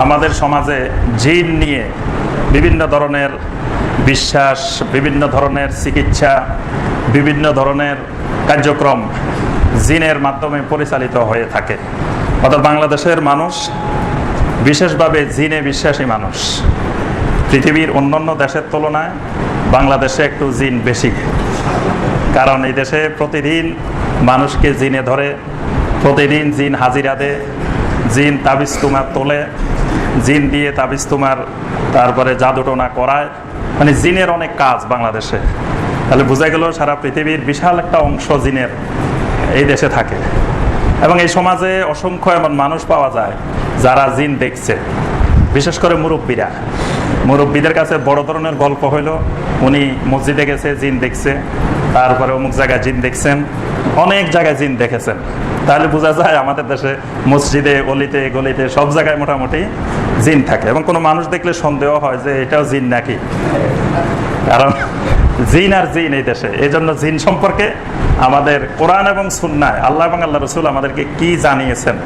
আমাদের সমাজে জিন নিয়ে বিভিন্ন ধরনের বিশ্বাস, বিভিন্ন ধরনের চিকিৎসা, বিভিন্ন ধরনের কার্যক্রম জিনের মাধ্যমে পরিচালিত হয়ে থাকে। অর্থাৎ বাংলাদেশের মানুষ বিশেষভাবে জিনে বিশ্বাসী মানুষ। পৃথিবীর অন্যান্য দেশের তুলনায় বাংলাদেশে একটু জিন বেশি, কারণ এই দেশে প্রতিদিন মানুষকে জিনে ধরে, প্রতিদিন জিন হাজিরা দেয়, জিন তাবিজ তুমার তোলে, জিন দিয়ে তাবিজ তুমার তারপরে জাদুটোনা করায়, মানে জিনের অনেক কাজ বাংলাদেশে। তাহলে বোঝা গেল সারা পৃথিবীর বিশাল একটা অংশ জিনের এই দেশে থাকে। এবং এই সমাজে অসংখ্য এমন মানুষ পাওয়া যায় যারা জিন দেখছে, বিশেষ করে মুরব্বীদের কাছে বড় ধরনের গল্প হইল উনি মসজিদে গেছে, জিন দেখছে, তারপরে অমুক জায়গায় জিন দেখছেন, অনেক জায়গায় জিন দেখেছেন। তাহলে বোঝা যায় আমাদের দেশে মসজিদে, অলিতে গলিতে সব জায়গায় মোটামুটি জিন থাকে। এবং কোনো মানুষ দেখলে সন্দেহ হয় যে এটাও জিন নাকি, কারণ জিন আর জিন এই দেশে। এই জন্য জিন সম্পর্কে আমাদের কোরআন এবং সুন্নায় আল্লাহ এবং আল্লাহ রসুল আমাদেরকে কি জানিয়েছেন